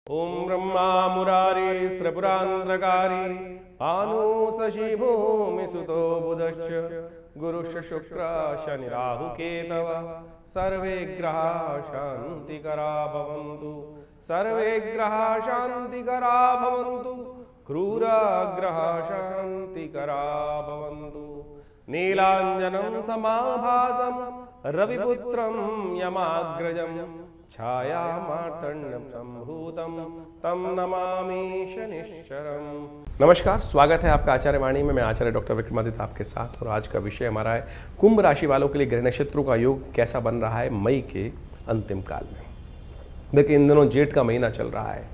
ओम ब्रह्मा मुरारी स्त्रिपुरांध्रकारी आनु शशि भूमि सुतो बुधश्च गुरुश्च शुक्र शनि राहु केतव सर्वे ग्रहा शांतिकरा भवन्तु सर्वे ग्रहा शांतिकरा भवन्तु क्रूरा ग्रहा शांतिकरा भवन्तु नीलांजनं समाभासं रविपुत्रं यमाग्रजं छाया मार्तंड संभूतम तम नमामि शनिश्चरम। नमस्कार, स्वागत है आपका आचार्य वाणी में। मैं आचार्य डॉक्टर विक्रमादित्य आपके साथ, और आज का विषय हमारा है कुंभ राशि वालों के लिए ग्रह नक्षत्रों का योग कैसा बन रहा है मई के अंतिम काल में। देखिए, इन दिनों जेठ का महीना चल रहा है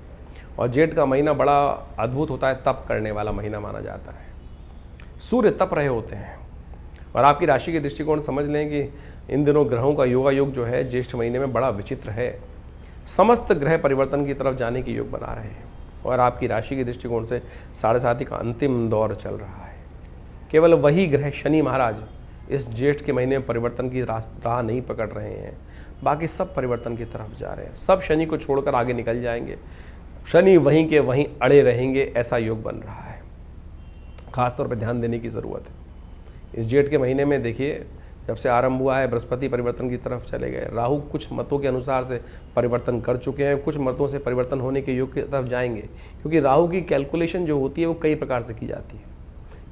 और जेठ का महीना बड़ा अद्भुत होता है, तप करने वाला महीना माना जाता है। सूर्य तप रहे होते हैं और आपकी राशि के दृष्टिकोण समझ लें कि इन दिनों ग्रहों का योगा योग जो है ज्येष्ठ महीने में बड़ा विचित्र है। समस्त ग्रह परिवर्तन की तरफ जाने के योग बना रहे हैं और आपकी राशि के दृष्टिकोण से 7.5 का अंतिम दौर चल रहा है। केवल वही ग्रह शनि महाराज इस ज्येष्ठ के महीने में परिवर्तन की राह नहीं पकड़ रहे हैं, बाकी सब परिवर्तन की तरफ जा रहे हैं। सब शनि को छोड़कर आगे निकल जाएंगे, शनि वहीं के वहीं अड़े रहेंगे, ऐसा योग बन रहा है। खासतौर पर ध्यान देने की ज़रूरत है। इस जेठ के महीने में देखिए, जब से आरंभ हुआ है, बृहस्पति परिवर्तन की तरफ चले गए। राहु कुछ मतों के अनुसार से परिवर्तन कर चुके हैं, कुछ मतों से परिवर्तन होने के योग की तरफ जाएंगे, क्योंकि राहु की कैलकुलेशन जो होती है वो कई प्रकार से की जाती है।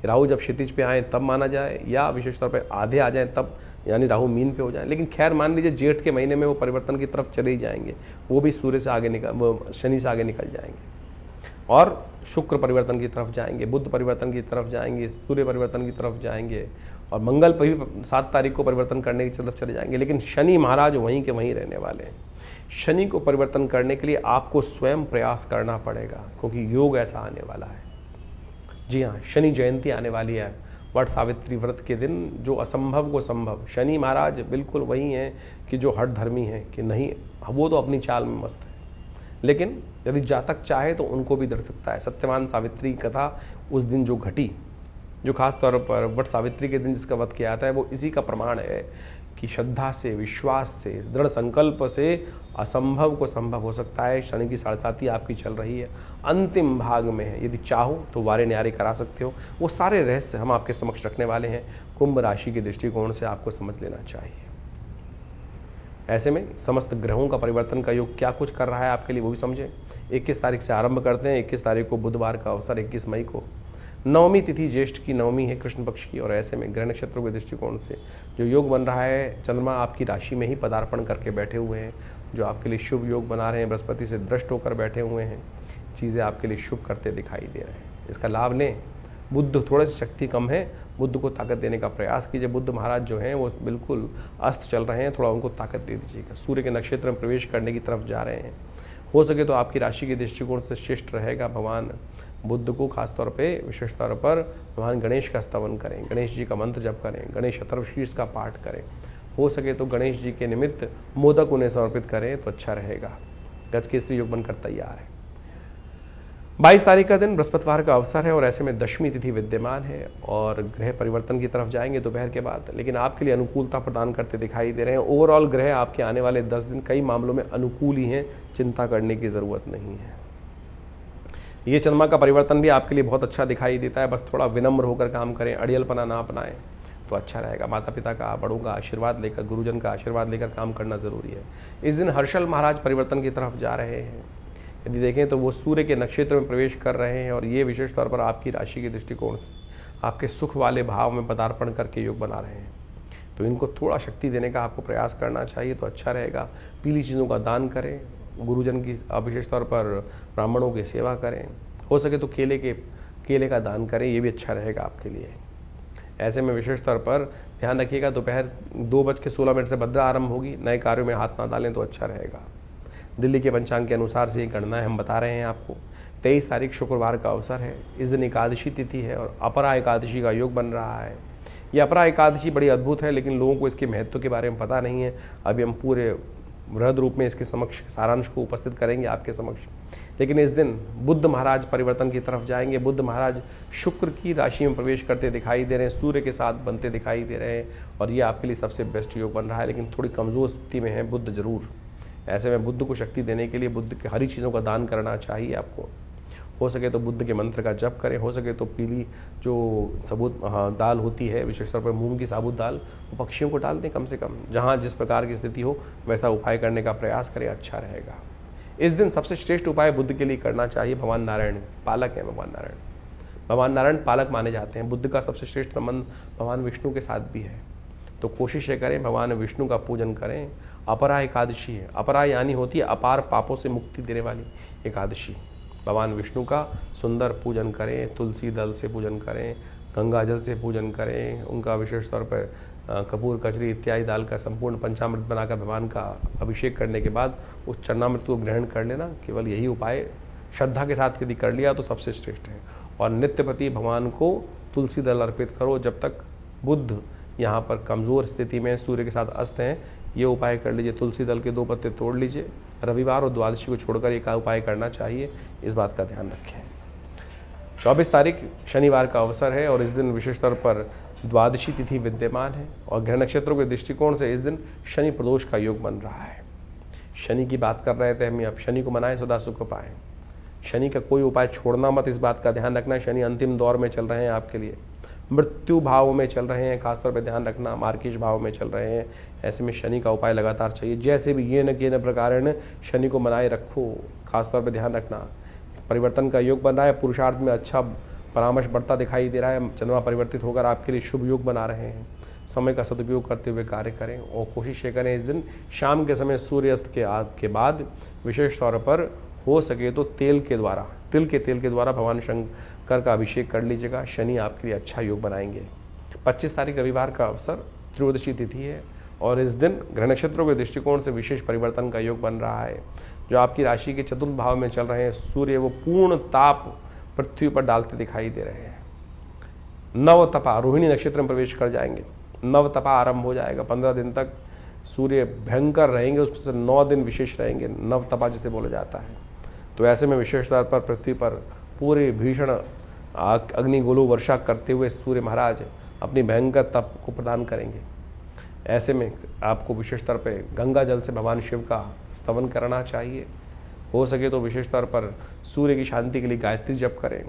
राहु जब क्षितिज पे आए तब माना जाए, या विशेष तौर पर आधे आ जाए तब, यानी राहु मीन पे हो जाए। लेकिन खैर, मान लीजिए जेठ के महीने में वो परिवर्तन की तरफ चले ही जाएंगे, वो भी सूर्य से आगे वो शनि से आगे निकल जाएंगे और शुक्र परिवर्तन की तरफ जाएंगे, बुध परिवर्तन की तरफ जाएंगे, सूर्य परिवर्तन की तरफ जाएंगे और मंगल पर भी 7 तारीख को परिवर्तन करने की तरफ चले जाएंगे। लेकिन शनि महाराज वहीं के वहीं रहने वाले हैं। शनि को परिवर्तन करने के लिए आपको स्वयं प्रयास करना पड़ेगा, क्योंकि योग ऐसा आने वाला है। जी हाँ, शनि जयंती आने वाली है। वट सावित्री व्रत के दिन जो असंभव को संभव, शनि महाराज बिल्कुल वही हैं कि जो हठ धर्मी हैं कि नहीं, वो तो अपनी चाल में मस्त है, लेकिन यदि जातक चाहे तो उनको भी डर सकता है। सत्यवान सावित्री की कथा उस दिन जो घटी, जो खास तौर पर वट सावित्री के दिन जिसका वध किया जाता है, वो इसी का प्रमाण है कि श्रद्धा से, विश्वास से, दृढ़ संकल्प से असंभव को संभव हो सकता है। शनि की 7.5 आपकी चल रही है, अंतिम भाग में है। यदि चाहो तो वारे न्यारे करा सकते हो। वो सारे रहस्य हम आपके समक्ष रखने वाले हैं। कुंभ राशि के दृष्टिकोण से आपको समझ लेना चाहिए। ऐसे में समस्त ग्रहों का परिवर्तन का योग क्या कुछ कर रहा है आपके लिए, वो भी समझें। 21 तारीख से आरंभ करते हैं। 21 तारीख को बुधवार का अवसर, 21 मई को नवमी तिथि, ज्येष्ठ की नवमी है, कृष्ण पक्ष की। और ऐसे में ग्रह नक्षत्रों के दृष्टिकोण से जो योग बन रहा है, चंद्रमा आपकी राशि में ही पदार्पण करके बैठे हुए हैं, जो आपके लिए शुभ योग बना रहे हैं। बृहस्पति से दृष्ट होकर बैठे हुए हैं, चीज़ें आपके लिए शुभ करते दिखाई दे रहे हैं। इसका लाभ लें। बुध थोड़ा सी शक्ति कम है, बुध को ताकत देने का प्रयास कीजिए। बुध महाराज जो हैं वो बिल्कुल अस्त चल रहे हैं, थोड़ा उनको ताकत दे दीजिएगा। सूर्य के नक्षत्र में प्रवेश करने की तरफ जा रहे हैं। हो सके तो आपकी राशि के दृष्टिकोण से शिष्ट रहेगा भगवान बुद्ध को खासतौर पे, विशेष तौर पर भगवान गणेश का स्तवन करें, गणेश जी का मंत्र जप करें, गणेश अथर्वशीर्ष का पाठ करें। हो सके तो गणेश जी के निमित्त मोदक उन्हें समर्पित करें तो अच्छा रहेगा। गजकेसरी योग बनकर तैयार है। 22 तारीख का दिन बृहस्पतिवार का अवसर है और ऐसे में दशमी तिथि विद्यमान है और ग्रह परिवर्तन की तरफ जाएंगे दोपहर के बाद, लेकिन आपके लिए अनुकूलता प्रदान करते दिखाई दे रहे हैं। ओवरऑल ग्रह आपके आने वाले 10 दिन कई मामलों में अनुकूल ही हैं, चिंता करने की ज़रूरत नहीं है। ये चंद्रमा का परिवर्तन भी आपके लिए बहुत अच्छा दिखाई देता है। बस थोड़ा विनम्र होकर काम करें, अड़ियलपना ना अपनाएं तो अच्छा रहेगा। माता पिता का, बड़ों का आशीर्वाद लेकर, गुरुजन का आशीर्वाद लेकर काम करना जरूरी है। इस दिन हर्षल महाराज परिवर्तन की तरफ जा रहे हैं। यदि देखें तो वो सूर्य के नक्षत्र में प्रवेश कर रहे हैं और ये विशेष तौर पर आपकी राशि के दृष्टिकोण से आपके सुख वाले भाव में पदार्पण करके योग बना रहे हैं, तो इनको थोड़ा शक्ति देने का आपको प्रयास करना चाहिए तो अच्छा रहेगा। पीली चीज़ों का दान करें, गुरुजन की विशेष तौर पर ब्राह्मणों की सेवा करें। हो सके तो केले का दान करें, ये भी अच्छा रहेगा आपके लिए। ऐसे में विशेष तौर पर ध्यान रखिएगा, दोपहर 2:16 से भद्रा आरंभ होगी। नए कार्यों में हाथ ना डालें तो अच्छा रहेगा। दिल्ली के पंचांग के अनुसार से ये गणनाएं हम बता रहे हैं आपको। 23 तारीख शुक्रवार का अवसर है। इस दिन एकादशी तिथि है और अपरा एकादशी का योग बन रहा है। ये अपरा एकादशी बड़ी अद्भुत है, लेकिन लोगों को इसके महत्व के बारे में पता नहीं है। अभी हम पूरे वृहद रूप में इसके समक्ष सारांश को उपस्थित करेंगे आपके समक्ष। लेकिन इस दिन बुद्ध महाराज परिवर्तन की तरफ जाएंगे। बुद्ध महाराज शुक्र की राशि में प्रवेश करते दिखाई दे रहे हैं, सूर्य के साथ बनते दिखाई दे रहे हैं और ये आपके लिए सबसे बेस्ट योग बन रहा है। लेकिन थोड़ी कमज़ोर स्थिति में है बुद्ध जरूर, ऐसे में बुद्ध को शक्ति देने के लिए बुद्ध के हरी चीज़ों का दान करना चाहिए आपको। हो सके तो बुद्ध के मंत्र का जप करें, हो सके तो पीली जो सबूत दाल होती है, विशेष तौर पर मूंग की साबुत दाल, वो पक्षियों को डाल दें कम से कम। जहाँ जिस प्रकार की स्थिति हो वैसा उपाय करने का प्रयास करें, अच्छा रहेगा। इस दिन सबसे श्रेष्ठ उपाय बुद्ध के लिए करना चाहिए। भगवान नारायण पालक हैं, भगवान नारायण पालक माने जाते हैं। बुद्ध का सबसे श्रेष्ठ संबंध भगवान विष्णु के साथ भी है, तो कोशिश ये करें भगवान विष्णु का पूजन करें। अपरा एकादशी है, अपरा यानी होती है अपार पापों से मुक्ति देने वाली एकादशी। भगवान विष्णु का सुंदर पूजन करें, तुलसी दल से पूजन करें, गंगा जल से पूजन करें, उनका विशेष तौर पर कपूर कचरी इत्यादि दाल का संपूर्ण पंचामृत बनाकर भगवान का अभिषेक करने के बाद उस चरणामृत को ग्रहण कर लेना। केवल यही उपाय श्रद्धा के साथ यदि कर लिया तो सबसे श्रेष्ठ है। और नित्य प्रति भगवान को तुलसी दल अर्पित करो। जब तक बुद्ध यहाँ पर कमज़ोर स्थिति में सूर्य के साथ अस्त हैं, ये उपाय कर लीजिए। तुलसी दल के 2 पत्ते तोड़ लीजिए। रविवार और द्वादशी को छोड़कर एक उपाय करना चाहिए, इस बात का ध्यान रखें। 24 तारीख शनिवार का अवसर है और इस दिन विशेष तौर पर द्वादशी तिथि विद्यमान है और ग्रह नक्षत्रों के दृष्टिकोण से इस दिन शनि प्रदोष का योग बन रहा है। शनि की बात कर रहे थे हम, अब शनि को मनाएं, सदा सुख पाएं। शनि का कोई उपाय छोड़ना मत, इस बात का ध्यान रखना। शनि अंतिम दौर में चल रहे हैं आपके लिए, मृत्यु भाव में चल रहे हैं, खासतौर पर ध्यान रखना। मार्केश भाव में चल रहे हैं, ऐसे में शनि का उपाय लगातार चाहिए। जैसे भी ये न प्रकार शनि को मनाए रखो, खासतौर पर ध्यान रखना। परिवर्तन का योग बन रहा है, पुरुषार्थ में अच्छा परामर्श बढ़ता दिखाई दे रहा है। चंद्रमा परिवर्तित होकर आपके लिए शुभ योग बना रहे हैं। समय का सदुपयोग करते हुए कार्य करें और कोशिश ये करें इस दिन शाम के समय सूर्यास्त के बाद विशेष तौर पर हो सके तो तिल के तेल के द्वारा भगवान शंकर का अभिषेक कर लीजिएगा। शनि आपके लिए अच्छा योग बनाएंगे। 25 तारीख रविवार का अवसर, त्रयोदशी तिथि है और इस दिन ग्रह नक्षत्रों के दृष्टिकोण से विशेष परिवर्तन का योग बन रहा है। जो आपकी राशि के चतुर्थ भाव में चल रहे हैं सूर्य, वो पूर्ण ताप पृथ्वी पर डालते दिखाई दे रहे हैं। नव तपा रोहिणी नक्षत्र में प्रवेश कर जाएंगे, नव तपा आरंभ हो जाएगा। 15 दिन तक सूर्य भयंकर रहेंगे, उसमें से 9 दिन विशेष रहेंगे, नव तपा जिसे बोला जाता है। तो ऐसे में विशेष तौर पर पृथ्वी पर पूरे भीषण अग्निगोलू वर्षा करते हुए सूर्य महाराज अपनी भयंकर तप को प्रदान करेंगे। ऐसे में आपको विशेष तौर पर गंगा जल से भगवान शिव का स्तवन करना चाहिए। हो सके तो विशेष तौर पर सूर्य की शांति के लिए गायत्री जप करें,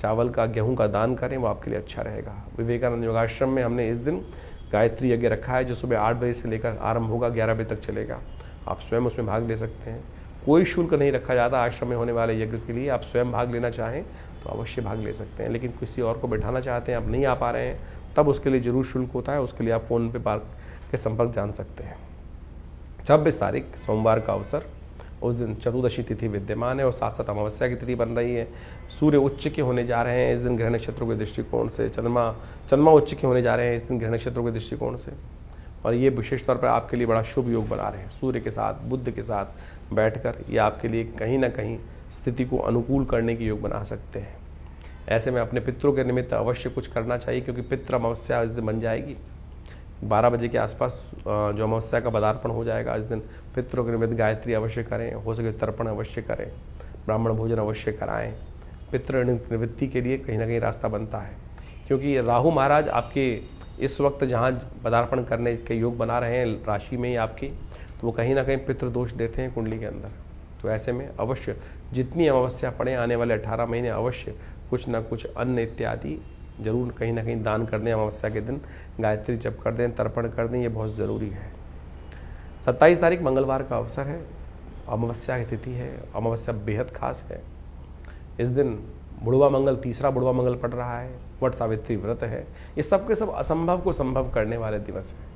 चावल का गेहूं का दान करें, वो आपके लिए अच्छा रहेगा। विवेकानंद योगाश्रम में हमने इस दिन गायत्री यज्ञ रखा है, जो सुबह 8 बजे से लेकर आरंभ होगा, 11 बजे तक चलेगा। आप स्वयं उसमें भाग ले सकते हैं। कोई शुल्क नहीं रखा जाता आश्रम में होने वाले यज्ञ के लिए। आप स्वयं भाग लेना चाहें तो अवश्य भाग ले सकते हैं, लेकिन किसी और को बैठाना चाहते हैं, आप नहीं आ पा रहे हैं, तब उसके लिए जरूर शुल्क होता है। उसके लिए आप फ़ोन पे बात के संपर्क जान सकते हैं। 26 तारीख सोमवार का अवसर, उस दिन चतुर्दशी तिथि विद्यमान है और साथ साथ अमावस्या की तिथि बन रही है। सूर्य उच्च के होने जा रहे हैं इस दिन ग्रह नक्षत्रों के दृष्टिकोण से। चंद्रमा उच्च के होने जा रहे हैं इस दिन ग्रह नक्षत्रों के दृष्टिकोण से, और ये विशेष तौर पर आपके लिए बड़ा शुभ योग बना रहे हैं। सूर्य के साथ बुध के साथ बैठकर ये आपके लिए कहीं ना कहीं स्थिति को अनुकूल करने की योग बना सकते हैं। ऐसे में अपने पितरों के निमित्त अवश्य कुछ करना चाहिए, क्योंकि पितृ अमावस्या इस दिन बन जाएगी। 12 बजे के आसपास जो अमावस्या का पदार्पण हो जाएगा, इस दिन पितरों के निमित्त गायत्री अवश्य करें, हो सके तर्पण अवश्य करें, ब्राह्मण भोजन अवश्य कराएं। पितृ निवृत्ति के लिए कहीं ना कहीं रास्ता बनता है, क्योंकि राहु महाराज आपके इस वक्त जहाँ पदार्पण करने के योग बना रहे हैं राशि में ही आपकी, तो वो कहीं ना कहीं पितृदोष देते हैं कुंडली के अंदर। तो ऐसे में अवश्य जितनी अमावस्या पड़े आने वाले 18 महीने अवश्य कुछ ना कुछ अन्न इत्यादि जरूर कहीं ना कहीं दान कर दें। अमावस्या के दिन गायत्री जप कर दें, तर्पण कर दें, ये बहुत ज़रूरी है। 27 तारीख मंगलवार का अवसर है, अमावस्या की तिथि है। अमावस्या बेहद खास है। इस दिन बुढ़वा मंगल, तीसरा बुढ़वा मंगल पड़ रहा है, वट सावित्री व्रत है। ये सब के सब असंभव को संभव करने वाले दिवस हैं।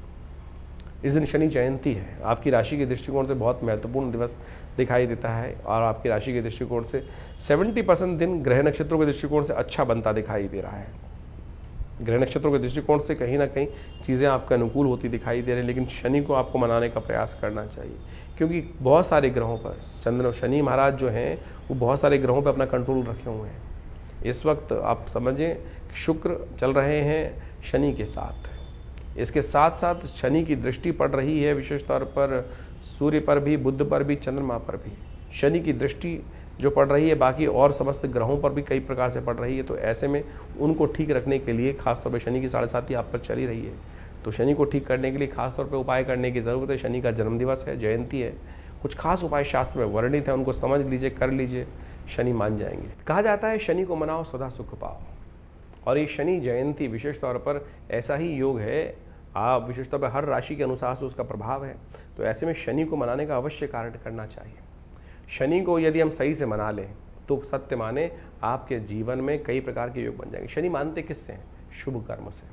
इस दिन शनि जयंती है। आपकी राशि के दृष्टिकोण से बहुत महत्वपूर्ण दिवस दिखाई देता है और आपकी राशि के दृष्टिकोण से 70% दिन ग्रह नक्षत्रों के दृष्टिकोण से अच्छा बनता दिखाई दे रहा है। ग्रह नक्षत्रों के दृष्टिकोण से कहीं ना कहीं चीज़ें आपके अनुकूल होती दिखाई दे रही है, लेकिन शनि को आपको मनाने का प्रयास करना चाहिए, क्योंकि बहुत सारे ग्रहों पर शनि महाराज जो हैं वो बहुत सारे ग्रहों पर अपना कंट्रोल रखे हुए हैं। इस वक्त आप समझें शुक्र चल रहे हैं शनि के साथ, इसके साथ साथ शनि की दृष्टि पड़ रही है विशेष तौर पर सूर्य पर भी, बुध पर भी, चंद्रमा पर भी। शनि की दृष्टि जो पड़ रही है बाकी और समस्त ग्रहों पर भी कई प्रकार से पड़ रही है। तो ऐसे में उनको ठीक रखने के लिए खासतौर पर शनि की 7.5 आप पर चली रही है, तो शनि को ठीक करने के लिए खासतौर पर उपाय करने की ज़रूरत है। शनि का जन्मदिवस है, जयंती है, कुछ खास उपाय शास्त्र में वर्णित है, उनको समझ लीजिए, कर लीजिए, शनि मान जाएंगे। कहा जाता है शनि को मनाओ सदा सुख पाओ, और ये शनि जयंती विशेष तौर पर ऐसा ही योग है, आप विशेष तौर पर हर राशि के अनुसार से उसका प्रभाव है, तो ऐसे में शनि को मनाने का अवश्य कार्य करना चाहिए। शनि को यदि हम सही से मना लें तो सत्य माने आपके जीवन में कई प्रकार के योग बन जाएंगे। शनि मानते किससे हैं? शुभ कर्म से।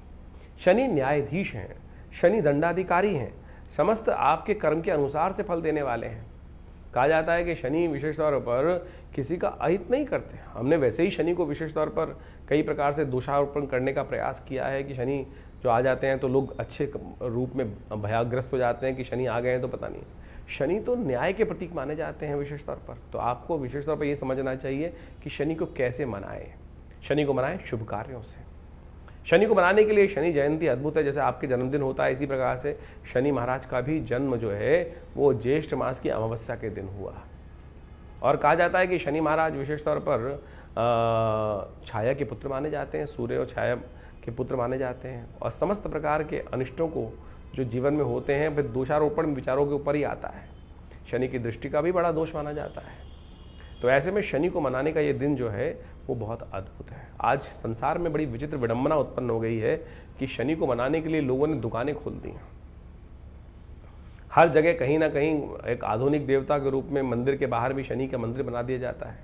शनि न्यायाधीश हैं, शनि दंडाधिकारी हैं, समस्त आपके कर्म के अनुसार से फल देने वाले हैं। कहा जाता है कि शनि विशेष तौर पर किसी का अहित नहीं करते। हमने वैसे ही शनि को विशेष तौर पर कई प्रकार से दोषारोपण करने का प्रयास किया है कि शनि जो आ जाते हैं तो लोग अच्छे रूप में भयाग्रस्त हो जाते हैं कि शनि आ गए हैं तो पता नहीं। शनि तो न्याय के प्रतीक माने जाते हैं विशेष तौर पर। तो आपको विशेष तौर पर यह समझना चाहिए कि शनि को कैसे मनाएं। शनि को मनाएं शुभ कार्यों से। शनि को मनाने के लिए शनि जयंती अद्भुत है। जैसे आपके जन्मदिन होता है, इसी प्रकार से शनि महाराज का भी जन्म जो है वो ज्येष्ठ मास की अमावस्या के दिन हुआ। और कहा जाता है कि शनि महाराज विशेष तौर पर छाया के पुत्र माने जाते हैं, सूर्य और छाया के पुत्र माने जाते हैं, और समस्त प्रकार के अनिष्टों को जो जीवन में होते हैं फिर दोषारोपण विचारों के ऊपर ही आता है। शनि की दृष्टि का भी बड़ा दोष माना जाता है। तो ऐसे में शनि को मनाने का ये दिन जो है वो बहुत अद्भुत है। आज संसार में बड़ी विचित्र विडंबना उत्पन्न हो गई है कि शनि को मनाने के लिए लोगों ने दुकानें खोल दी हैं। हर जगह कहीं ना कहीं एक आधुनिक देवता के रूप में मंदिर के बाहर भी शनि का मंदिर बना दिया जाता है,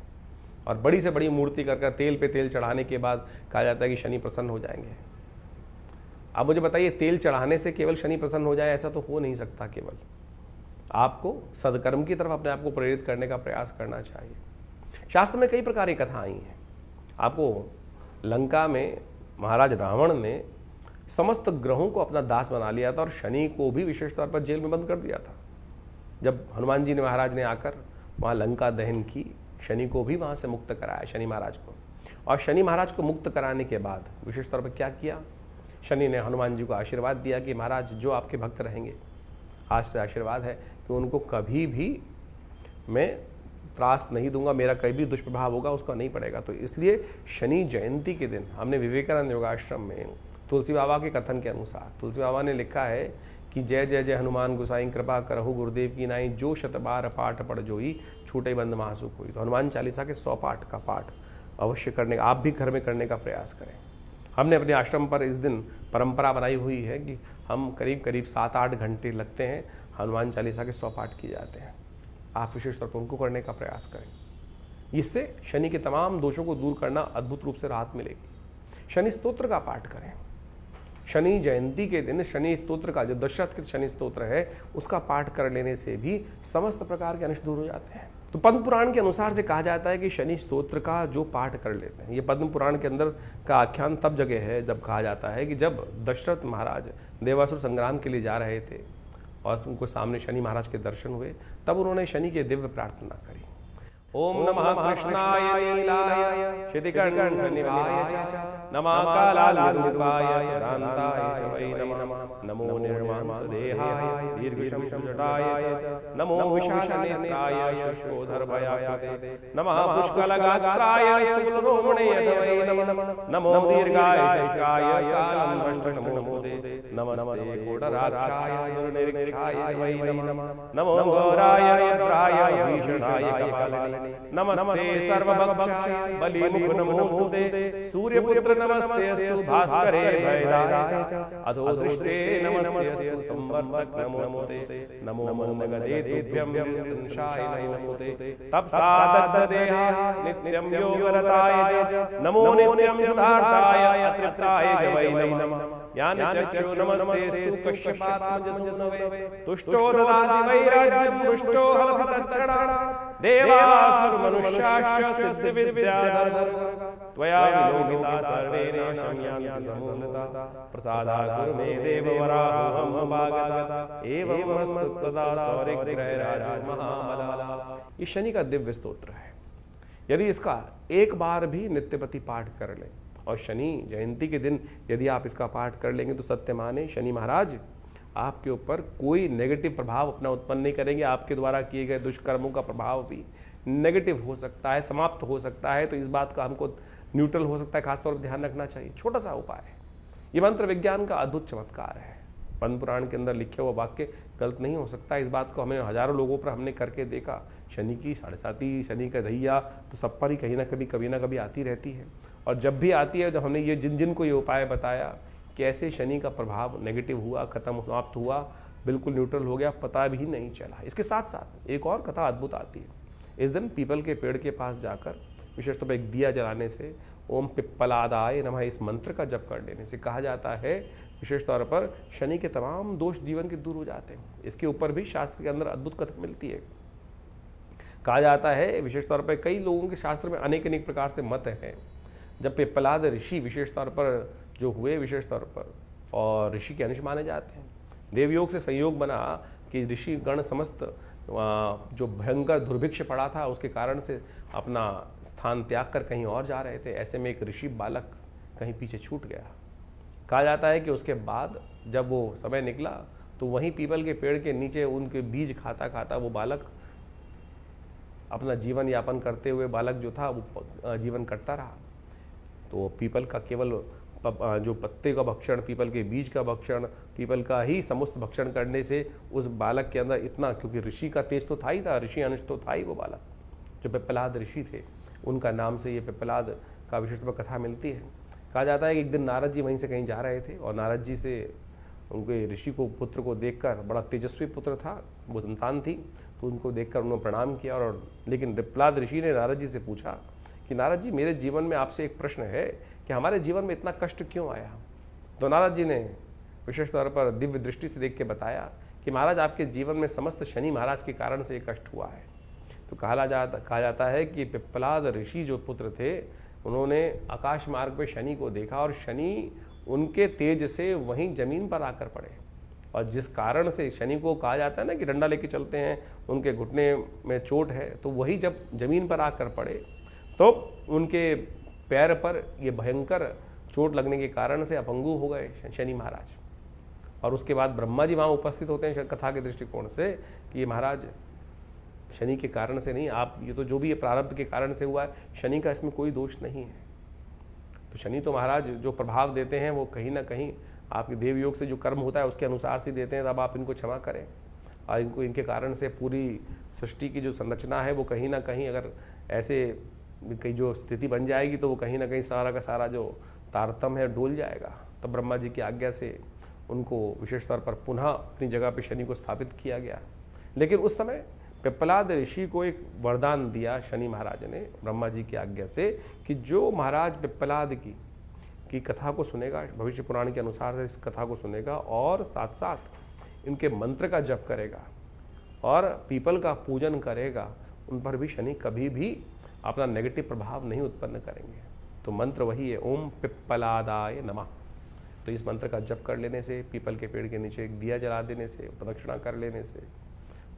और बड़ी से बड़ी मूर्ति कर तेल पे तेल चढ़ाने के बाद कहा जाता है कि शनि प्रसन्न हो जाएंगे। अब मुझे बताइए, तेल चढ़ाने से केवल शनि प्रसन्न हो जाए ऐसा तो हो नहीं सकता। केवल आपको सदकर्म की तरफ अपने आप को प्रेरित करने का प्रयास करना चाहिए। शास्त्र में कई प्रकार की कथा आई हैं। आपको लंका में महाराज रावण ने समस्त ग्रहों को अपना दास बना लिया था और शनि को भी विशेष तौर पर जेल में बंद कर दिया था। जब हनुमान जी ने महाराज ने आकर वहाँ लंका दहन की, शनि को भी वहाँ से मुक्त कराया, शनि महाराज को। और शनि महाराज को मुक्त कराने के बाद विशेष तौर पर क्या किया, शनि ने हनुमान जी को आशीर्वाद दिया कि महाराज जो आपके भक्त रहेंगे, आज से आशीर्वाद है कि उनको कभी भी मैं त्रास नहीं दूंगा, मेरा कहीं भी दुष्प्रभाव होगा उसका नहीं पड़ेगा। तो इसलिए शनि जयंती के दिन हमने विवेकानंद योगाश्रम में तुलसी बाबा के कथन के अनुसार, तुलसी बाबा ने लिखा है कि जय जय जय हनुमान गोसाई कृपा करहु गुरुदेव की नाई, जो शतबार पाठ पढ़ जोई छूटे बंद महासुख हुई। तो हनुमान चालीसा के 100 पाठ का पाठ अवश्य करने का, आप भी घर में करने का प्रयास करें। हमने अपने आश्रम पर इस दिन परंपरा बनाई हुई है कि हम करीब करीब 7-8 घंटे लगते हैं, हनुमान चालीसा के 100 पाठ किए जाते हैं। आप विशेष तौर पर उनको करने का प्रयास करें। इससे शनि के तमाम दोषों को दूर करना अद्भुत रूप से राहत मिलेगी। शनि स्तोत्र का पाठ करें। शनि जयंती के दिन शनि स्तोत्र का, जो दशरथ शनि स्तोत्र है, उसका पाठ कर लेने से भी समस्त प्रकार के अनिष्ट दूर हो जाते हैं। तो पद्म पुराण के अनुसार से कहा जाता है कि शनि स्तोत्र का जो पाठ कर लेते हैं, ये पद्म पुराण के अंदर का आख्यान तब जगह है जब कहा जाता है कि जब दशरथ महाराज देवासुर संग्राम के लिए जा रहे थे और उनको सामने शनि महाराज के दर्शन हुए, तब उन्होंने शनि की दिव्य प्रार्थना करी। ओम नमः कृष्णाय नीलाय शितिकंठ निवाय नमः कालालरूपाय दान्ताय च वै नमः नमो निर्मांस देहाय दीर्घशंशजटाय च नमो विशालनेत्राय शुष्कोदरभयाकृते नमः पुष्कलगात्राय स्थूलरोमणे वै नमः नमो दीर्घाय शुष्काय कालं दष्टनमोते नमस्ते कोटराक्षाय दुर्निरीक्षाय वै नमः नमो घोराय रुद्राय भीषणाय कपालिने नमस्ते सर्वभक्षाय बलिमुख नमोस्तुते सूर्यपुत्र नमस्ते अस्तु भास्करे भयदाय अधो दृष्टे नमस्ते अस्तु संवर्तक नमोस्तुते नमो मंदगते तुभ्यं संशाय नमोस्तुते तपसा दग्ध देहाय नित्यं योगरताय च नमो नित्यं सुधार्ताय अतृप्ताय च वै नमः ज्ञान चक्षु नमस्ते स्तु कश्यपात्मजसूनवे तुष्टो ददासि वैराज्यं पुष्टो हरसि तच्छणा देवासुर मनुष्याश्च सिद्ध विद्याधर त्वया विलोकिता सर्वेण शम्यान्ति समूलता प्रसादात् गुरु मे देव वराहं भागता एवं मस्तदा सौरिग्रहराज महाबला। ये शनि का दिव्य स्तोत्र है। यदि इसका एक बार भी नित्यपति पाठ कर ले और शनि जयंती के दिन यदि आप इसका पाठ कर लेंगे तो सत्य माने शनि महाराज आपके ऊपर कोई नेगेटिव प्रभाव अपना उत्पन्न नहीं करेंगे। आपके द्वारा किए गए दुष्कर्मों का प्रभाव भी नेगेटिव हो सकता है, समाप्त हो सकता है। तो इस बात का हमको न्यूट्रल हो सकता है, खासतौर पर ध्यान रखना चाहिए। छोटा सा उपाय है, ये मंत्र विज्ञान का अद्भुत चमत्कार है। पद्म पुराण के अंदर लिखे हुआ वाक्य गलत नहीं हो सकता। इस बात को हमें हजारों लोगों पर हमने करके देखा। शनि की साढ़े शनि का दैया तो सब पर ही कभी ना कभी आती रहती है, और जब भी आती है, जब हमने ये जिन को ये उपाय बताया, कैसे शनि का प्रभाव नेगेटिव हुआ, खत्म समाप्त हुआ, बिल्कुल न्यूट्रल हो गया, पता भी नहीं चला। इसके साथ साथ एक और कथा अद्भुत आती है। इस दिन पीपल के पेड़ के पास जाकर विशेष तौर पर एक दिया जलाने से, ओम पिप्पलादाय नमः इस मंत्र का जप कर लेने से कहा जाता है विशेष तौर पर शनि के तमाम दोष जीवन के दूर हो जाते हैं। इसके ऊपर भी शास्त्र के अंदर अद्भुत कथा मिलती है। कहा जाता है विशेष तौर पर कई लोगों के शास्त्र में अनेक प्रकार से मत हैं। जब पिप्पलाद ऋषि विशेष तौर पर जो हुए विशेष तौर पर, और ऋषि के अंश माने जाते हैं, देवयोग से संयोग बना कि ऋषि गण समस्त जो भयंकर दुर्भिक्ष पड़ा था उसके कारण से अपना स्थान त्याग कर कहीं और जा रहे थे। ऐसे में एक ऋषि बालक कहीं पीछे छूट गया। कहा जाता है कि उसके बाद जब वो समय निकला तो वहीं पीपल के पेड़ के नीचे उनके बीज खाता खाता वो बालक अपना जीवन यापन करते हुए बालक जो था वो जीवन करता रहा। तो पीपल का केवल जो पत्ते का भक्षण, पीपल के बीज का भक्षण, पीपल का ही समस्त भक्षण करने से उस बालक के अंदर इतना, क्योंकि ऋषि का तेज तो था ही था, ऋषि अंश तो था ही वो बालक, जो पिप्पलाद ऋषि थे, उनका नाम से ये पिप्पलाद का विशिष्ट कथा मिलती है। कहा जाता है कि एक दिन नारद जी वहीं से कहीं जा रहे थे और नारद जी से उनके ऋषि को पुत्र को देखकर, बड़ा तेजस्वी पुत्र था, वो संतान थी, तो उनको देखकर उन्होंने प्रणाम किया। और लेकिन पिप्पलाद ऋषि ने नारद जी से पूछा कि नारद जी, मेरे जीवन में आपसे एक प्रश्न है कि हमारे जीवन में इतना कष्ट क्यों आया। तो नारद जी ने विशेष तौर पर दिव्य दृष्टि से देख के बताया कि महाराज, आपके जीवन में समस्त शनि महाराज के कारण से ये कष्ट हुआ है। तो कहा जाता है कि पिप्पलाद ऋषि जो पुत्र थे, उन्होंने आकाश मार्ग पे शनि को देखा और शनि उनके तेज से वहीं जमीन पर आकर पड़े, और जिस कारण से शनि को कहा जाता है ना कि डंडा लेके चलते हैं, उनके घुटने में चोट है, तो वही जब जमीन पर आकर पड़े तो उनके पैर पर ये भयंकर चोट लगने के कारण से अपंगु हो गए शनि महाराज। और उसके बाद ब्रह्मा जी वहाँ उपस्थित होते हैं कथा के दृष्टिकोण से कि ये महाराज शनि के कारण से नहीं, आप ये तो जो भी ये प्रारब्ध के कारण से हुआ है, शनि का इसमें कोई दोष नहीं है। तो शनि तो महाराज जो प्रभाव देते हैं वो कहीं ना कहीं आपके देव योग से जो कर्म होता है उसके अनुसार से देते हैं। तब आप इनको क्षमा करें, और इनके कारण से पूरी सृष्टि की जो संरचना है वो कहीं ना कहीं, अगर ऐसे कहीं जो स्थिति बन जाएगी तो वो कहीं ना कहीं सारा का सारा जो तारतम्य है डोल जाएगा। तो ब्रह्मा जी की आज्ञा से उनको विशेष तौर पर पुनः अपनी जगह पे शनि को स्थापित किया गया। लेकिन उस समय पिप्पलाद ऋषि को एक वरदान दिया शनि महाराज ने ब्रह्मा जी की आज्ञा से कि जो महाराज पिप्पलाद की कथा को सुनेगा, भविष्य पुराण के अनुसार इस कथा को सुनेगा और साथ साथ इनके मंत्र का जप करेगा और पीपल का पूजन करेगा, उन पर भी शनि कभी भी अपना नेगेटिव प्रभाव नहीं उत्पन्न करेंगे। तो मंत्र वही है, ओम पिप्पलादाय नमः। तो इस मंत्र का जप कर लेने से, पीपल के पेड़ के नीचे एक दिया जला देने से, प्रदक्षिणा कर लेने से,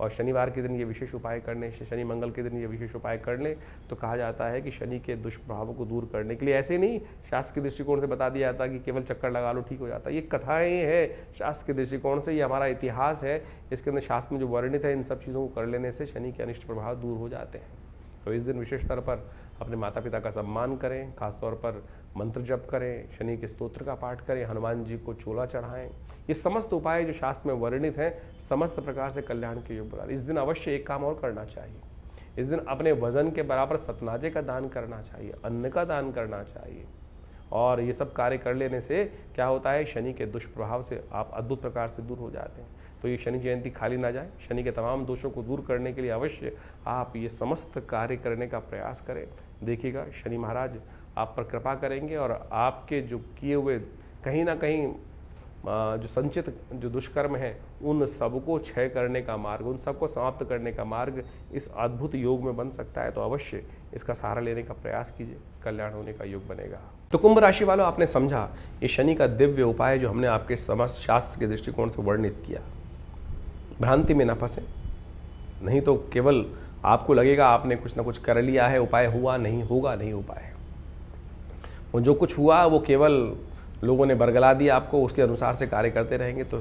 और शनिवार के दिन ये विशेष उपाय करने से, शनि मंगल के दिन ये विशेष उपाय कर लें तो कहा जाता है कि शनि के दुष्प्रभावों को दूर करने के लिए, ऐसे नहीं शास्त्र के दृष्टिकोण से बता दिया जाता कि केवल चक्कर लगा लो ठीक हो जाता। ये कथाएं हैं शास्त्र के दृष्टिकोण से, ये हमारा इतिहास है, इसके अंदर शास्त्र में जो वर्णित है, इन सब चीज़ों को कर लेने से शनि के अनिष्ट प्रभाव दूर हो जाते हैं। तो इस दिन विशेष तौर पर अपने माता पिता का सम्मान करें, खासतौर पर मंत्र जप करें, शनि के स्तोत्र का पाठ करें, हनुमान जी को चोला चढ़ाएं। ये समस्त उपाय जो शास्त्र में वर्णित हैं, समस्त प्रकार से कल्याण के योग बना। इस दिन अवश्य एक काम और करना चाहिए, इस दिन अपने वजन के बराबर सतनाजे का दान करना चाहिए, अन्न का दान करना चाहिए। और ये सब कार्य कर लेने से क्या होता है, शनि के दुष्प्रभाव से आप अद्भुत प्रकार से दूर हो जाते हैं। तो ये शनि जयंती खाली ना जाए, शनि के तमाम दोषों को दूर करने के लिए अवश्य आप ये समस्त कार्य करने का प्रयास करें। देखिएगा शनि महाराज आप पर कृपा करेंगे और आपके जो किए हुए कहीं ना कहीं जो संचित जो दुष्कर्म है उन सबको क्षय करने का मार्ग, उन सबको समाप्त करने का मार्ग इस अद्भुत योग में बन सकता है। तो अवश्य इसका सहारा लेने का प्रयास कीजिए, कल्याण होने का योग बनेगा। तो कुंभ राशि वालों, आपने समझा ये शनि का दिव्य उपाय जो हमने आपके समस्त शास्त्र के दृष्टिकोण से वर्णित किया। भ्रांति में ना फंसे, नहीं तो केवल आपको लगेगा आपने कुछ ना कुछ कर लिया है, उपाय हुआ नहीं, होगा नहीं उपाय। वो जो कुछ हुआ वो केवल लोगों ने बरगला दिया आपको, उसके अनुसार से कार्य करते रहेंगे। तो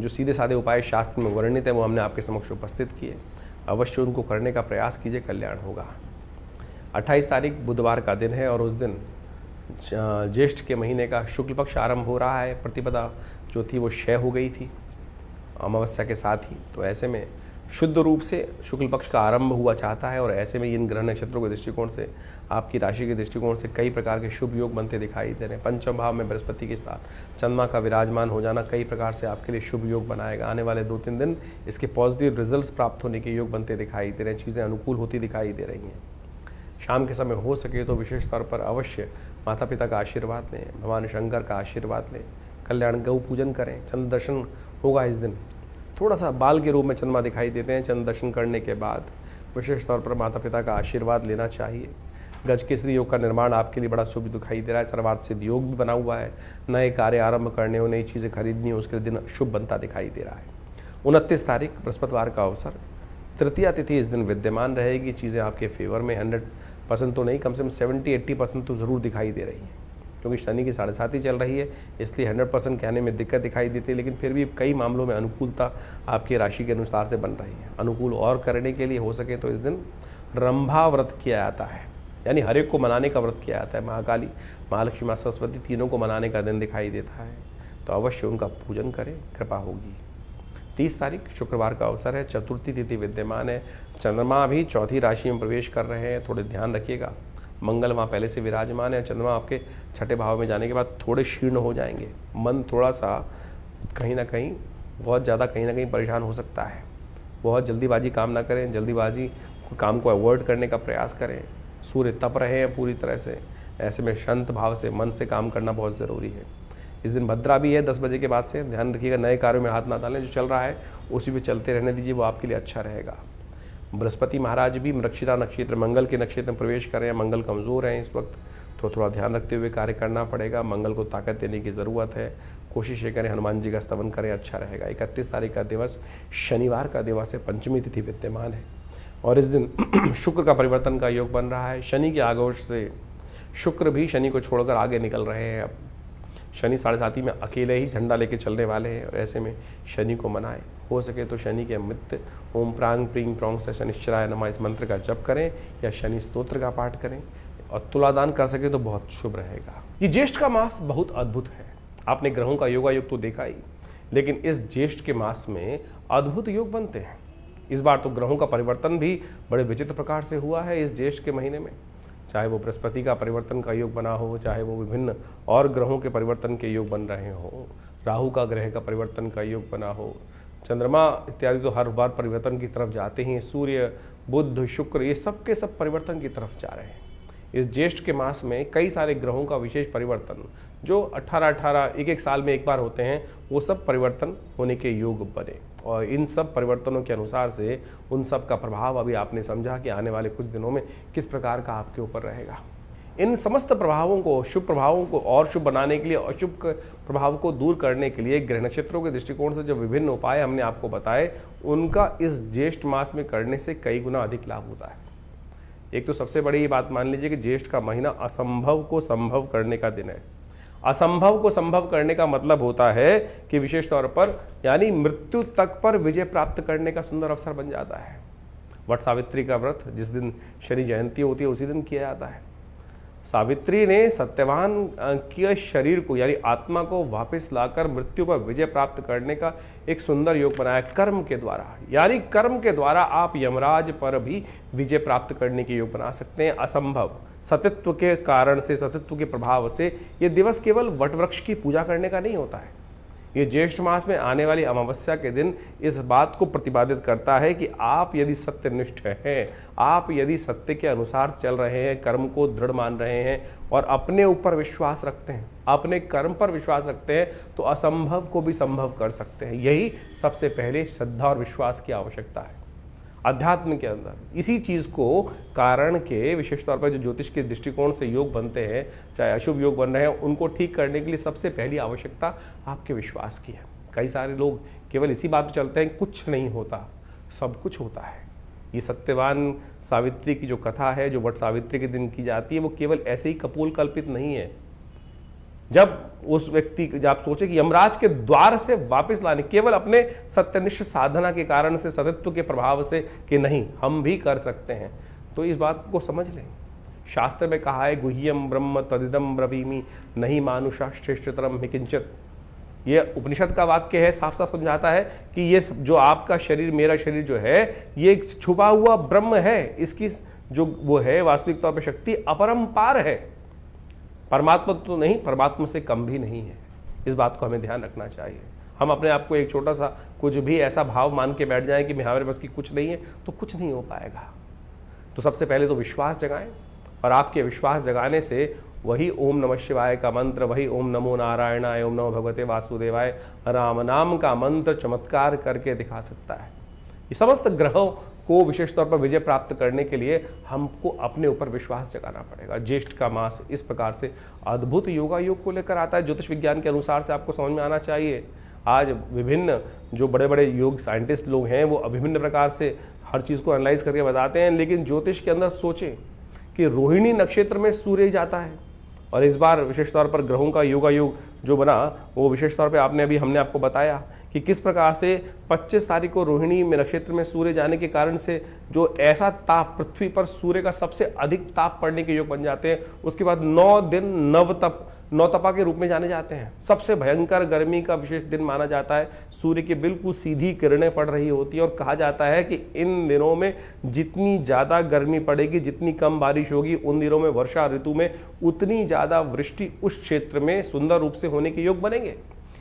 जो सीधे साधे उपाय शास्त्र में वर्णित है वो हमने आपके समक्ष उपस्थित किए, अवश्य उनको करने का प्रयास कीजिए, कल्याण होगा। 28 तारीख बुधवार का दिन है और उस दिन ज्येष्ठ के महीने का शुक्ल पक्ष आरंभ हो रहा है। प्रतिपदा जो थी वो क्षय हो गई थी, अमावस्या के साथ ही। तो ऐसे में शुद्ध रूप से शुक्ल पक्ष का आरंभ हुआ चाहता है और ऐसे में इन ग्रह नक्षत्रों के दृष्टिकोण से, आपकी राशि के दृष्टिकोण से कई प्रकार के शुभ योग बनते दिखाई दे रहे हैं। पंचम भाव में बृहस्पति के साथ चंद्रमा का विराजमान हो जाना कई प्रकार से आपके लिए शुभ योग बनाएगा। आने वाले 2-3 दिन इसके पॉजिटिव रिजल्ट्स प्राप्त होने के योग बनते दिखाई दे रहे हैं। चीज़ें अनुकूल होती दिखाई दे रही हैं। शाम के समय हो सके तो विशेष तौर पर अवश्य माता पिता का आशीर्वाद लें, भगवान शंकर का आशीर्वाद लें, कल्याण गौ पूजन करें। चंद्र दर्शन होगा इस दिन। थोड़ा सा बाल के रूप में चंद्रमा दिखाई देते हैं। चंद्र दर्शन करने के बाद विशेष तौर पर माता पिता का आशीर्वाद लेना चाहिए। गज केसरी योग का निर्माण आपके लिए बड़ा शुभ दिखाई दे रहा है। सर्वार्थ सिद्ध योग भी बना हुआ है। नए कार्य आरंभ करने हो, नई चीज़ें खरीदनी हो, उसके दिन शुभ बनता दिखाई दे रहा है। 29 तारीख बृहस्पतिवार का अवसर, तृतीया तिथि इस दिन विद्यमान रहेगी। चीज़ें आपके फेवर में 100% तो नहीं, कम से कम 70-80% तो ज़रूर दिखाई दे रही हैं, क्योंकि शनि की 7.5 चल रही है, इसलिए 100% कहने में दिक्कत दिखाई देती है। लेकिन फिर भी कई मामलों में अनुकूलता आपकी राशि के अनुसार से बन रही है। अनुकूल और करने के लिए हो सके तो इस दिन रंभा व्रत किया जाता है, यानी हर एक को मनाने का व्रत किया जाता है। महाकाली, महालक्ष्मी, माँ सरस्वती तीनों को मनाने का दिन दिखाई देता है, तो अवश्य उनका पूजन करें, कृपा होगी। 30 तारीख शुक्रवार का अवसर है। चतुर्थी तिथि विद्यमान है। चंद्रमा भी चौथी राशि में प्रवेश कर रहे हैं, थोड़े ध्यान रखिएगा। मंगल वहाँ पहले से विराजमान है। चंद्रमा आपके छठे भाव में जाने के बाद थोड़े क्षीण हो जाएंगे। मन थोड़ा सा कहीं ना कहीं, बहुत ज़्यादा कहीं ना कहीं परेशान हो सकता है। बहुत जल्दीबाजी काम ना करें, जल्दीबाजी काम को अवॉइड करने का प्रयास करें। सूर्य तप रहे हैं पूरी तरह से, ऐसे में शांत भाव से, मन से काम करना बहुत ज़रूरी है। इस दिन भद्रा भी है 10 बजे के बाद से। ध्यान रखिएगा, नए कार्यों में हाथ ना डालें। जो चल रहा है उसी पे चलते रहने दीजिए, वो आपके लिए अच्छा रहेगा। बृहस्पति महाराज भी मृगशिरा नक्षत्र, मंगल के नक्षत्र में प्रवेश कर रहे हैं। मंगल कमज़ोर हैं इस वक्त, तो थोड़ा ध्यान रखते हुए कार्य करना पड़ेगा। मंगल को ताकत देने की ज़रूरत है। कोशिश ये करें हनुमान जी का स्तवन करें, अच्छा रहेगा। 31 तारीख का दिवस शनिवार का दिवस है। पंचमी तिथि विद्यमान है और इस दिन शुक्र का परिवर्तन का योग बन रहा है। शनि के आगोश से शुक्र भी शनि को छोड़कर आगे निकल रहे हैं। अब शनि 7.5 में अकेले ही झंडा लेके चलने वाले हैं और ऐसे में शनि को मनाएं। हो सके तो शनि के अमृत ओम प्रांग प्रींग प्रोंग से शनिश्चराय नमः इस मंत्र का जप करें या शनि स्तोत्र का पाठ करें और तुलादान कर सके तो बहुत शुभ रहेगा। ये ज्येष्ठ का मास बहुत अद्भुत है। आपने ग्रहों का योगायोग तो देखा ही, लेकिन इस ज्येष्ठ के मास में अद्भुत योग बनते हैं। इस बार तो ग्रहों का परिवर्तन भी बड़े विचित्र प्रकार से हुआ है इस ज्येष्ठ के महीने में। चाहे वो बृहस्पति का परिवर्तन का योग बना हो, चाहे वो विभिन्न और ग्रहों के परिवर्तन के योग बन रहे हो, राहु का ग्रह का परिवर्तन का योग बना हो, चंद्रमा इत्यादि तो हर बार परिवर्तन की तरफ जाते हैं। सूर्य, बुध, शुक्र, ये सब के सब परिवर्तन की तरफ जा रहे हैं। इस ज्येष्ठ के मास में कई सारे ग्रहों का विशेष परिवर्तन जो 18-18 एक साल में एक बार होते हैं, वो सब परिवर्तन होने के योग बने और इन सब परिवर्तनों के अनुसार से उन सब का प्रभाव अभी आपने समझा कि आने वाले कुछ दिनों में किस प्रकार का आपके ऊपर रहेगा। इन समस्त प्रभावों को, शुभ प्रभावों को और शुभ बनाने के लिए, अशुभ प्रभाव को दूर करने के लिए ग्रह नक्षत्रों के दृष्टिकोण से जो विभिन्न उपाय हमने आपको बताए, उनका इस ज्येष्ठ मास में करने से कई गुना अधिक लाभ होता है। एक तो सबसे बड़ी ये बात मान लीजिए कि ज्येष्ठ का महीना असंभव को संभव करने का दिन है। असंभव को संभव करने का मतलब होता है कि विशेष तौर पर यानी मृत्यु तक पर विजय प्राप्त करने का सुंदर अवसर बन जाता है। वट सावित्री का व्रत जिस दिन शनि जयंती होती है उसी दिन किया जाता है। सावित्री ने सत्यवान के शरीर को यानी आत्मा को वापस लाकर मृत्यु पर विजय प्राप्त करने का एक सुंदर योग बनाया कर्म के द्वारा। यानी कर्म के द्वारा आप यमराज पर भी विजय प्राप्त करने के योग बना सकते हैं। असंभव सतित्व के कारण से, सतित्व के प्रभाव से ये दिवस केवल वट वृक्ष की पूजा करने का नहीं होता है। ये ज्येष्ठ मास में आने वाली अमावस्या के दिन इस बात को प्रतिपादित करता है कि आप यदि सत्यनिष्ठ हैं, आप यदि सत्य के अनुसार चल रहे हैं, कर्म को दृढ़ मान रहे हैं और अपने ऊपर विश्वास रखते हैं, अपने कर्म पर विश्वास रखते हैं, तो असंभव को भी संभव कर सकते हैं। यही सबसे पहले श्रद्धा और विश्वास की आवश्यकता है अध्यात्म के अंदर। इसी चीज़ को कारण के विशेष तौर पर जो ज्योतिष के दृष्टिकोण से योग बनते हैं, चाहे अशुभ योग बन रहे हैं, उनको ठीक करने के लिए सबसे पहली आवश्यकता आपके विश्वास की है। कई सारे लोग केवल इसी बात पर चलते हैं कुछ नहीं होता, सब कुछ होता है। ये सत्यवान सावित्री की जो कथा है, जो वट सावित्री के दिन की जाती है, वो केवल ऐसे ही कपोल कल्पित नहीं है। जब उस व्यक्ति, जब आप सोचे कि यमराज के द्वार से वापस लाने केवल अपने सत्यनिष्ठ साधना के कारण से, सतत्व के प्रभाव से कि नहीं हम भी कर सकते हैं, तो इस बात को समझ लें। शास्त्र में कहा है गुह्यम ब्रह्म तदिदम ब्रवीमि नहीं मानुषा श्रेष्ठतरम हि किंचित। ये उपनिषद का वाक्य है, साफ साफ समझाता है कि ये जो आपका शरीर, मेरा शरीर जो है, ये छुपा हुआ ब्रह्म है। इसकी जो वो है वास्तविक तौर पर शक्ति अपरंपार है। परमात्मा तो नहीं, परमात्मा से कम भी नहीं है। इस बात को हमें ध्यान रखना चाहिए। हम अपने आप को एक छोटा सा कुछ भी ऐसा भाव मान के बैठ जाएं कि हमारे पास की कुछ नहीं है, तो कुछ नहीं हो पाएगा। तो सबसे पहले तो विश्वास जगाएं, और आपके विश्वास जगाने से वही ओम नमः शिवाय का मंत्र, वही ओम नमो नारायणाय, ओम नमो भगवते वासुदेवाय, राम नाम का मंत्र चमत्कार करके दिखा सकता है। ये समस्त ग्रहों को विशेष तौर पर विजय प्राप्त करने के लिए हमको अपने ऊपर विश्वास जगाना पड़ेगा। ज्येष्ठ का मास इस प्रकार से अद्भुत योगा योग को लेकर आता है। ज्योतिष विज्ञान के अनुसार से आपको समझ में आना चाहिए। आज विभिन्न जो बड़े बड़े योग साइंटिस्ट लोग हैं वो विभिन्न प्रकार से हर चीज़ को एनालाइज करके बताते हैं, लेकिन ज्योतिष के अंदर सोचें कि रोहिणी नक्षत्र में सूर्य जाता है, और इस बार विशेष तौर पर ग्रहों का योगा योग जो बना वो विशेष तौर पे हमने आपको बताया कि किस प्रकार से 25 तारीख को रोहिणी में नक्षत्र में सूर्य जाने के कारण से जो ऐसा ताप, पृथ्वी पर सूर्य का सबसे अधिक ताप पड़ने के योग बन जाते हैं। उसके बाद 9 दिन नवतपा के रूप में जाने जाते हैं। सबसे भयंकर गर्मी का विशेष दिन माना जाता है। सूर्य की बिल्कुल सीधी किरणें पड़ रही होती है, और कहा जाता है कि इन दिनों में जितनी ज़्यादा गर्मी पड़ेगी, जितनी कम बारिश होगी, उन दिनों में वर्षा ऋतु में उतनी ज़्यादा वृष्टि उस क्षेत्र में सुंदर रूप से होने के योग बनेंगे।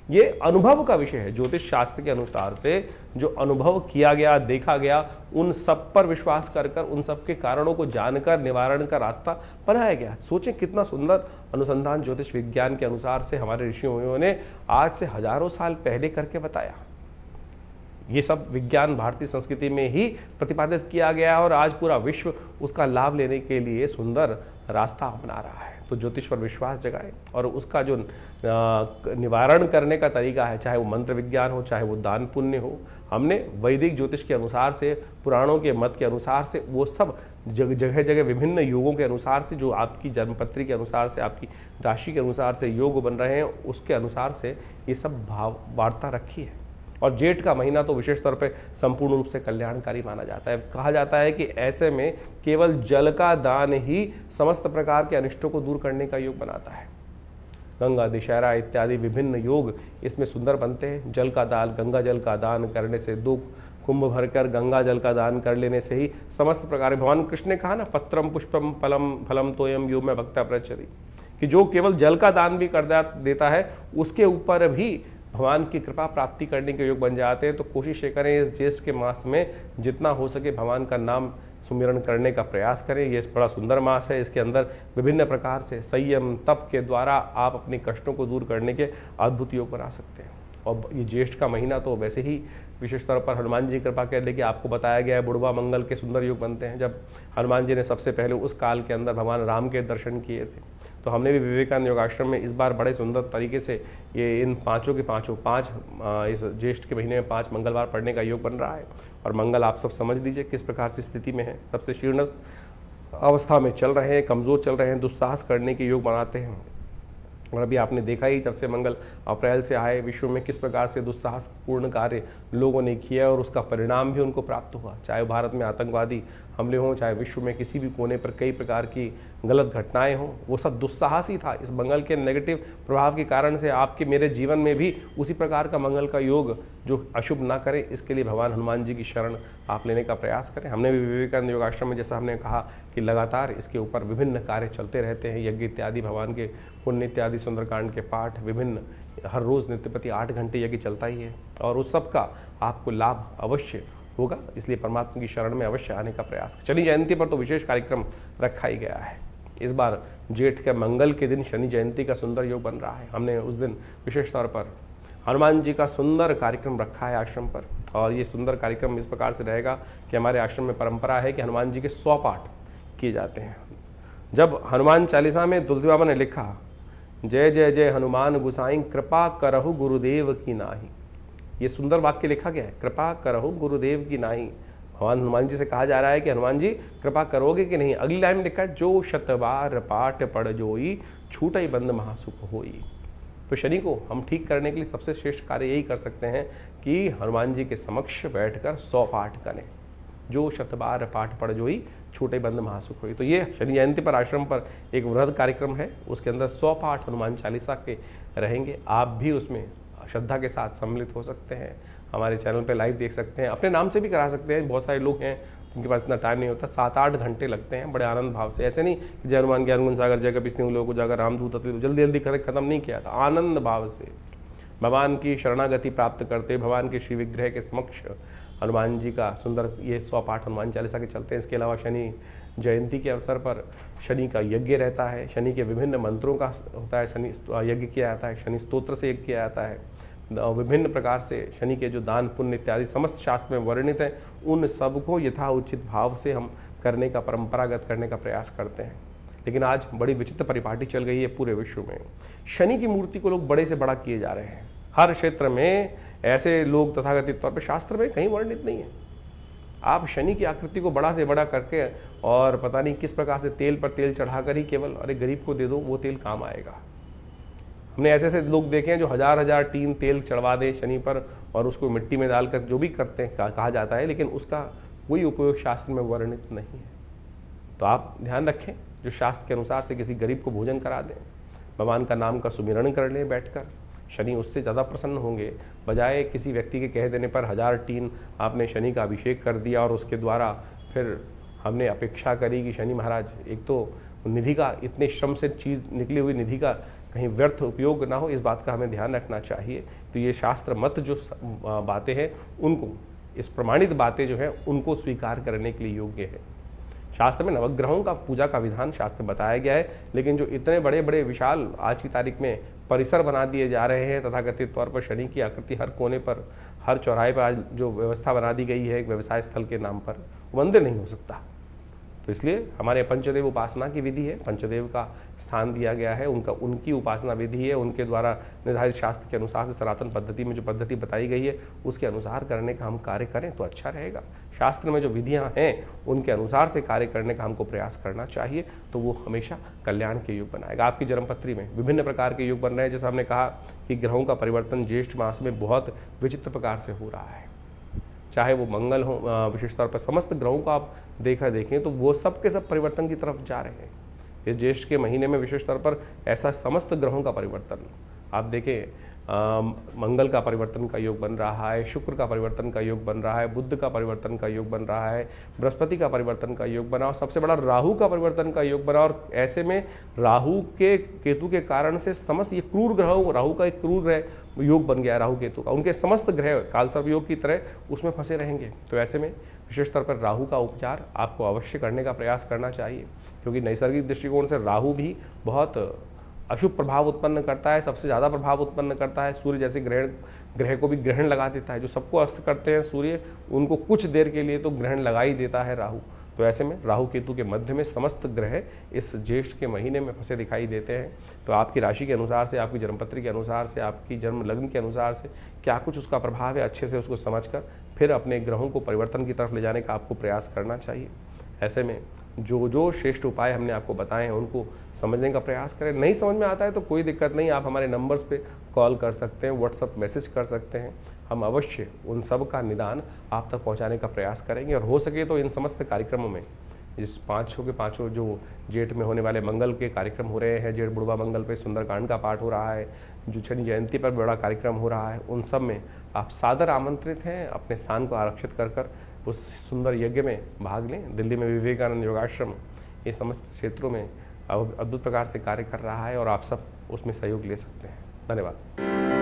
ये अनुभव का विषय है। ज्योतिष शास्त्र के अनुसार से जो अनुभव किया गया, देखा गया, उन सब पर विश्वास कर उन सब के कारणों को जानकर निवारण का रास्ता बनाया गया। सोचें कितना सुंदर अनुसंधान ज्योतिष विज्ञान के अनुसार से हमारे ऋषियों ने आज से हजारों साल पहले करके बताया। ये सब विज्ञान भारतीय संस्कृति में ही प्रतिपादित किया गया, और आज पूरा विश्व उसका लाभ लेने के लिए सुंदर रास्ता अपना रहा है। तो ज्योतिष पर विश्वास जगाएं, और उसका जो निवारण करने का तरीका है, चाहे वो मंत्र विज्ञान हो, चाहे वो दान पुण्य हो, हमने वैदिक ज्योतिष के अनुसार से, पुराणों के मत के अनुसार से, वो सब जगह जगह विभिन्न योगों के अनुसार से, जो आपकी जन्मपत्री के अनुसार से, आपकी राशि के अनुसार से योग बन रहे हैं, उसके अनुसार से ये सब भाव वार्ता रखी है। और जेठ का महीना तो विशेष तौर पे संपूर्ण रूप से कल्याणकारी माना जाता है। कहा जाता है कि ऐसे में केवल जल का दान ही समस्त प्रकार के अनिष्टों को दूर करने का योग बनाता है। गंगा दशहरा इत्यादि विभिन्न योग इसमें सुंदर बनते हैं। जल का दान, गंगा जल का दान करने से, 2 कुंभ भरकर गंगा जल का दान कर लेने से ही समस्त प्रकार, भगवान कृष्ण ने कहा ना, पत्रम पुष्पम फलम फलम तोयम यो में भक्ता प्रचरी, कि जो केवल जल का दान भी कर देता है, उसके ऊपर भी भगवान की कृपा प्राप्ति करने के योग बन जाते हैं। तो कोशिश ये करें इस ज्येष्ठ के मास में जितना हो सके भगवान का नाम सुमिरन करने का प्रयास करें। ये बड़ा सुंदर मास है। इसके अंदर विभिन्न प्रकार से संयम तप के द्वारा आप अपने कष्टों को दूर करने के अद्भुत योग बना सकते हैं। और ये ज्येष्ठ का महीना तो वैसे ही विशेष तौर पर हनुमान जी की कृपा के लिए आपको बताया गया है, बुढ़वा मंगल के सुंदर योग बनते हैं। जब हनुमान जी ने सबसे पहले उस काल के अंदर भगवान राम के दर्शन किए थे, तो हमने भी विवेकानंद योगाश्रम में इस बार बड़े सुंदर तरीके से ये इन पाँचों के पाँच इस ज्येष्ठ के महीने में 5 मंगलवार पढ़ने का योग बन रहा है। और मंगल आप सब समझ लीजिए किस प्रकार से स्थिति में है, सबसे शीर्ण अवस्था में चल रहे हैं, कमज़ोर चल रहे हैं, दुस्साहस करने के योग बनाते हैं। और अभी आपने देखा ही जब से मंगल अप्रैल से आए, विश्व में किस प्रकार से दुस्साहसपूर्ण कार्य लोगों ने किया, और उसका परिणाम भी उनको प्राप्त हुआ। चाहे भारत में आतंकवादी हमले हों, चाहे विश्व में किसी भी कोने पर कई प्रकार की गलत घटनाएं हों, वो सब दुस्साहस ही था। इस मंगल के नेगेटिव प्रभाव के कारण से आपके मेरे जीवन में भी उसी प्रकार का मंगल का योग जो अशुभ ना करे, इसके लिए भगवान हनुमान जी की शरण आप लेने का प्रयास करें। हमने भी विवेकानंद योगाश्रम में, जैसा हमने कहा कि लगातार इसके ऊपर विभिन्न कार्य चलते रहते हैं, यज्ञ इत्यादि, भगवान के पुण्य इत्यादि, सुंदरकांड के पाठ, विभिन्न हर रोज़ नित्य प्रति 8 घंटे यज्ञ चलता ही है, और उस सब का आपको लाभ अवश्य होगा। इसलिए परमात्मा की शरण में अवश्य आने का प्रयास। शनि जयंती पर तो विशेष कार्यक्रम रखा ही गया है। इस बार जेठ के मंगल के दिन शनि जयंती का सुंदर योग बन रहा है। हमने उस दिन विशेष तौर पर हनुमान जी का सुंदर कार्यक्रम रखा है आश्रम पर, और ये सुंदर कार्यक्रम इस प्रकार से रहेगा कि हमारे आश्रम में परंपरा है कि हनुमान जी के 100 पाठ किए जाते हैं। जब हनुमान चालीसा में तुलसी बाबा ने लिखा, जय जय जय हनुमान गुसाई कृपा करहु गुरुदेव की नाही, ये सुंदर वाक्य लिखा गया है, कृपा करहु गुरुदेव की नाही। भगवान हनुमान जी से कहा जा रहा है कि हनुमान जी कृपा करोगे कि नहीं। अगली लाइन में लिखा है, जो शतबार पाठ पढ़ जोई छूटई बंद महासुख होई। तो शनि को हम ठीक करने के लिए सबसे श्रेष्ठ कार्य यही कर सकते हैं कि हनुमान जी के समक्ष बैठकर 100 पाठ करें। जो शतबार पाठ पढ़ जोई छूटे बंद महासुख हुई। तो ये शनि जयंती पर आश्रम पर एक वृहद कार्यक्रम है, उसके अंदर 100 पाठ हनुमान चालीसा के रहेंगे। आप भी उसमें श्रद्धा के साथ सम्मिलित हो सकते हैं। हमारे चैनल पे लाइव देख सकते हैं, अपने नाम से भी करा सकते हैं। बहुत सारे लोग हैं जिनके पास इतना टाइम नहीं होता, 7-8 घंटे लगते हैं बड़े आनंद भाव से। ऐसे नहीं कि जय हनुमान ज्ञान गुण सागर, जय कपीस लोगों को जाकर रामदूत जल्दी जल्दी खत्म नहीं किया था। आनंद भाव से भगवान की शरणागति प्राप्त करते भगवान के श्री विग्रह के समक्ष हनुमान जी का सुंदर ये 100 पाठ हनुमान चालीसा के चलते हैं। इसके अलावा शनि जयंती के अवसर पर शनि का यज्ञ रहता है, शनि के विभिन्न मंत्रों का होता है, शनि यज्ञ किया जाता है, शनि स्तोत्र से यज्ञ किया जाता है। विभिन्न प्रकार से शनि के जो दान पुण्य इत्यादि समस्त शास्त्र में वर्णित है, उन सब को यथा उचित भाव से हम करने का, परंपरागत करने का प्रयास करते हैं। लेकिन आज बड़ी विचित्र परिपाटी चल गई है पूरे विश्व में। शनि की मूर्ति को लोग बड़े से बड़ा किए जा रहे हैं। हर क्षेत्र में ऐसे लोग तथाकथित तौर पर शास्त्र में कहीं वर्णित नहीं है। आप शनि की आकृति को बड़ा से बड़ा करके और पता नहीं किस प्रकार से तेल पर तेल चढ़ाकर ही केवल अरे गरीब को दे दो, वो तेल काम आएगा। हमने ऐसे ऐसे लोग देखे हैं जो हजार टीन तेल चढ़वा दे शनि पर और उसको मिट्टी में डालकर जो भी करते हैं कहा जाता है, लेकिन उसका कोई उपयोग शास्त्र में वर्णित नहीं है। तो आप ध्यान रखें, जो शास्त्र के अनुसार से किसी गरीब को भोजन करा दें, भगवान का नाम का सुमिरण कर लें बैठकर, शनि उससे ज़्यादा प्रसन्न होंगे। बजाय किसी व्यक्ति के कह देने पर 1000 टीन आपने शनि का अभिषेक कर दिया और उसके द्वारा फिर हमने अपेक्षा करी कि शनि महाराज एक तो निधि का, इतने श्रम से चीज़ निकली हुई निधि का कहीं व्यर्थ उपयोग ना हो, इस बात का हमें ध्यान रखना चाहिए। तो ये शास्त्र मत जो बातें हैं उनको, इस प्रमाणित बातें जो हैं उनको स्वीकार करने के लिए योग्य है। शास्त्र में नवग्रहों का पूजा का विधान शास्त्र बताया गया है, लेकिन जो इतने बड़े बड़े विशाल आज की तारीख में परिसर बना दिए जा रहे हैं, तथाकथित तौर पर शनि की आकृति हर कोने पर, हर चौराहे पर आज जो व्यवस्था बना दी गई है एक व्यवसाय स्थल के नाम पर, मंदिर नहीं हो सकता। तो इसलिए हमारे पंचदेव उपासना की विधि है, पंचदेव का स्थान दिया गया है, उनकी उपासना विधि है, उनके द्वारा निर्धारित शास्त्र के अनुसार से सनातन पद्धति में जो पद्धति बताई गई है उसके अनुसार करने का हम कार्य करें तो अच्छा रहेगा। शास्त्र में जो विधियां हैं उनके अनुसार से कार्य करने का हमको प्रयास करना चाहिए, तो वो हमेशा कल्याण के योग बनाएगा। आपकी जन्मपत्री में विभिन्न प्रकार के योग बन रहे हैं। जैसे हमने कहा कि ग्रहों का परिवर्तन ज्येष्ठ मास में बहुत विचित्र प्रकार से हो रहा है, चाहे वो मंगल हो, विशेष तौर पर समस्त ग्रहों को आप देखें तो वो सब के सब परिवर्तन की तरफ जा रहे हैं। इस ज्येष्ठ के महीने में विशेष तौर पर ऐसा समस्त ग्रहों का परिवर्तन आप देखें, मंगल का परिवर्तन का योग बन रहा है, शुक्र का परिवर्तन का योग बन रहा है, बुध का परिवर्तन का योग बन रहा है, बृहस्पति का परिवर्तन का योग बना और सबसे बड़ा राहु का परिवर्तन का योग बना। और ऐसे में राहु के केतु के कारण से समस्त ये क्रूर ग्रह, राहु का एक क्रूर ग्रह योग बन गया राहु केतु का, उनके समस्त ग्रह कालसर्प योग की तरह उसमें फंसे रहेंगे। तो ऐसे में विशेष तौर पर राहु का उपचार आपको अवश्य करने का प्रयास करना चाहिए, क्योंकि नैसर्गिक दृष्टिकोण से राहु भी बहुत अशुभ प्रभाव उत्पन्न करता है, सबसे ज़्यादा प्रभाव उत्पन्न करता है। सूर्य जैसे ग्रह को भी ग्रहण लगा देता है, जो सबको अस्त करते हैं सूर्य, उनको कुछ देर के लिए तो ग्रहण लगा ही देता है राहु। तो ऐसे में राहु केतु के मध्य में समस्त ग्रह इस ज्येष्ठ के महीने में फंसे दिखाई देते हैं। तो आपकी राशि के अनुसार से, आपकी जन्मपत्री के अनुसार से, आपकी जन्म लग्न के अनुसार से क्या कुछ उसका प्रभाव है, अच्छे से उसको समझकर फिर अपने ग्रहों को परिवर्तन की तरफ ले जाने का आपको प्रयास करना चाहिए। ऐसे में जो श्रेष्ठ उपाय हमने आपको बताए हैं उनको समझने का प्रयास करें। नहीं समझ में आता है तो कोई दिक्कत नहीं, आप हमारे नंबर्स पे कॉल कर सकते हैं, व्हाट्सअप मैसेज कर सकते हैं। हम अवश्य उन सब का निदान आप तक पहुंचाने का प्रयास करेंगे। और हो सके तो इन समस्त कार्यक्रमों में, जिस 5 के 5 जो जेठ में होने वाले मंगल के कार्यक्रम हो रहे हैं, जेठ बुढ़वा मंगल पे सुंदरकांड का पाठ हो रहा है, जो शनि जयंती पर बड़ा कार्यक्रम हो रहा है, उन सब में आप सादर आमंत्रित हैं। अपने स्थान को आरक्षित कर उस सुंदर यज्ञ में भाग लें। दिल्ली में विवेकानंद योगाश्रम ये समस्त क्षेत्रों में अद्भुत प्रकार से कार्य कर रहा है और आप सब उसमें सहयोग ले सकते हैं। धन्यवाद।